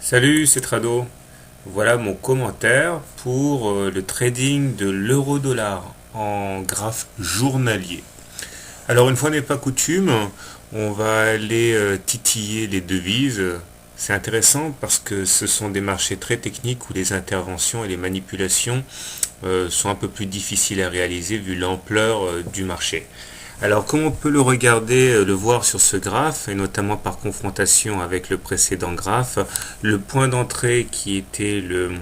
Salut, c'est Trado. Voilà mon commentaire pour le trading de l'euro-dollar en graphe journalier. Alors une fois n'est pas coutume, on va aller titiller les devises. C'est intéressant parce que ce sont des marchés très techniques où les interventions et les manipulations sont un peu plus difficiles à réaliser vu l'ampleur du marché. Alors, comme on peut le regarder, le voir sur ce graphe, et notamment par confrontation avec le précédent graphe, le point d'entrée qui était le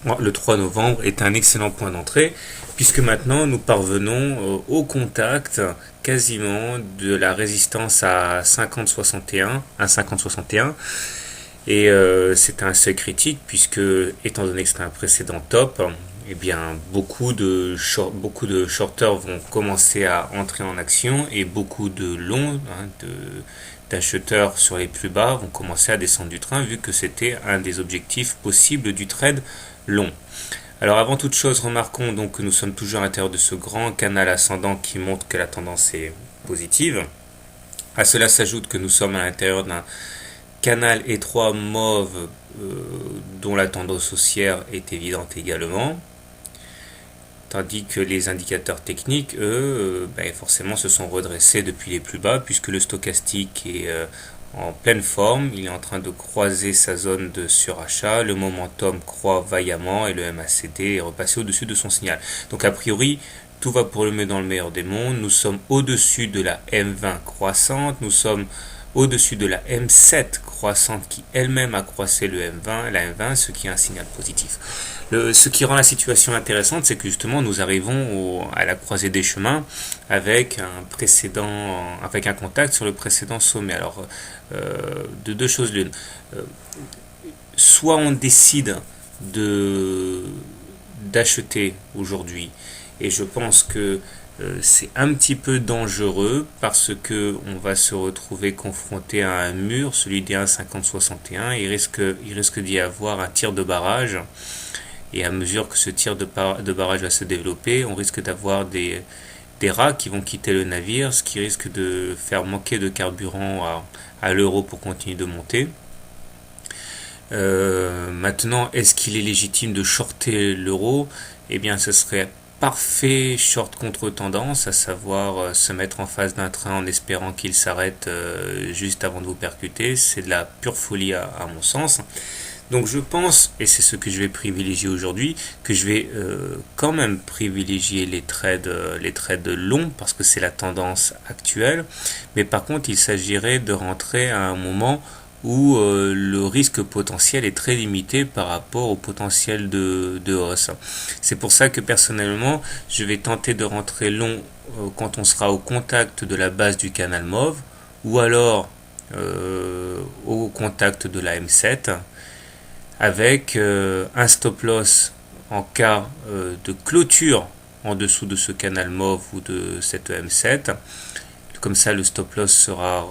3 novembre est un excellent point d'entrée, puisque maintenant nous parvenons au contact quasiment de la résistance à 50,61, à 50,61, et c'est un seuil critique, puisque étant donné que c'est un précédent top, eh bien, beaucoup de shorters vont commencer à entrer en action et beaucoup de longs, d'acheteurs sur les plus bas vont commencer à descendre du train vu que c'était un des objectifs possibles du trade long. Alors avant toute chose, remarquons donc que nous sommes toujours à l'intérieur de ce grand canal ascendant qui montre que la tendance est positive. À cela s'ajoute que nous sommes à l'intérieur d'un canal étroit mauve dont la tendance haussière est évidente également. Tandis que les indicateurs techniques, eux, forcément se sont redressés depuis les plus bas, puisque le stochastique est en pleine forme, il est en train de croiser sa zone de surachat, le momentum croît vaillamment et le MACD est repassé au-dessus de son signal. Donc a priori, tout va pour le mieux dans le meilleur des mondes, nous sommes au-dessus de la M20 croissante, nous sommes au-dessus de la M7 croissante qui elle-même a croissé la M20, ce qui est un signal positif. Ce qui rend la situation intéressante, c'est que justement nous arrivons à la croisée des chemins avec un contact sur le précédent sommet. Alors, de deux choses l'une. Soit on décide d'acheter aujourd'hui, et je pense que c'est un petit peu dangereux parce que on va se retrouver confronté à un mur, celui des 1,5061. Il risque d'y avoir un tir de barrage. Et à mesure que ce tir de barrage va se développer, on risque d'avoir des rats qui vont quitter le navire, ce qui risque de faire manquer de carburant à l'euro pour continuer de monter. Maintenant, est-ce qu'il est légitime de shorter l'euro? Eh bien, ce serait parfait short contre tendance, à savoir se mettre en face d'un train en espérant qu'il s'arrête juste avant de vous percuter. C'est de la pure folie à mon sens. Donc je pense, et c'est ce que je vais privilégier aujourd'hui, que je vais quand même privilégier les trades longs parce que c'est la tendance actuelle. Mais par contre, il s'agirait de rentrer à un moment où le risque potentiel est très limité par rapport au potentiel de hausse. C'est pour ça que personnellement, je vais tenter de rentrer long quand on sera au contact de la base du canal mauve ou alors au contact de la M7 avec un stop loss en cas de clôture en dessous de ce canal mauve ou de cette M7. Comme ça, le stop loss sera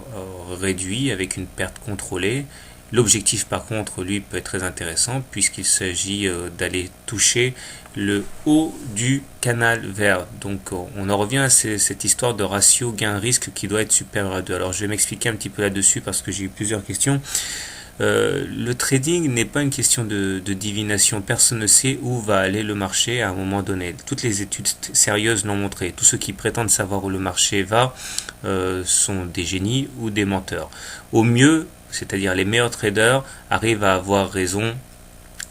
réduit avec une perte contrôlée. L'objectif, par contre, lui, peut être très intéressant puisqu'il s'agit d'aller toucher le haut du canal vert. Donc, on en revient à cette histoire de ratio gain-risque qui doit être supérieur à 2. Alors, je vais m'expliquer un petit peu là-dessus parce que j'ai eu plusieurs questions. Le trading n'est pas une question de divination. Personne ne sait où va aller le marché à un moment donné. Toutes les études sérieuses l'ont montré. Tous ceux qui prétendent savoir où le marché va sont des génies ou des menteurs. Au mieux, c'est-à-dire les meilleurs traders, arrivent à avoir raison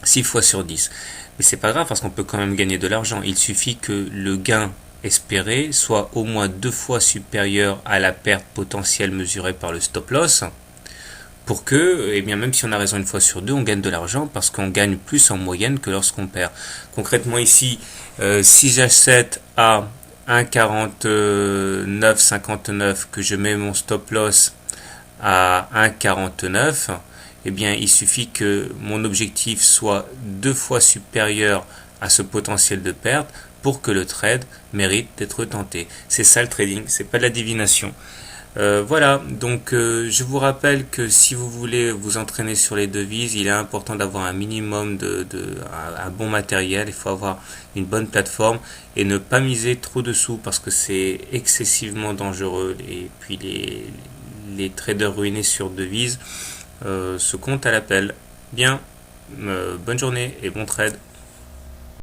6 fois sur 10. Mais c'est pas grave parce qu'on peut quand même gagner de l'argent. Il suffit que le gain espéré soit au moins 2 fois supérieur à la perte potentielle mesurée par le stop loss. Pour que, eh bien, même si on a raison une fois sur deux, on gagne de l'argent parce qu'on gagne plus en moyenne que lorsqu'on perd. Concrètement ici, si j'achète à 1,4959, que je mets mon stop loss à 1,49, eh bien, il suffit que mon objectif soit 2 fois supérieur à ce potentiel de perte pour que le trade mérite d'être tenté. C'est ça le trading, c'est pas de la divination. Voilà, donc je vous rappelle que si vous voulez vous entraîner sur les devises, il est important d'avoir un minimum un bon matériel, il faut avoir une bonne plateforme et ne pas miser trop de sous parce que c'est excessivement dangereux et puis les traders ruinés sur devises se comptent à l'appel. Bien, bonne journée et bon trade.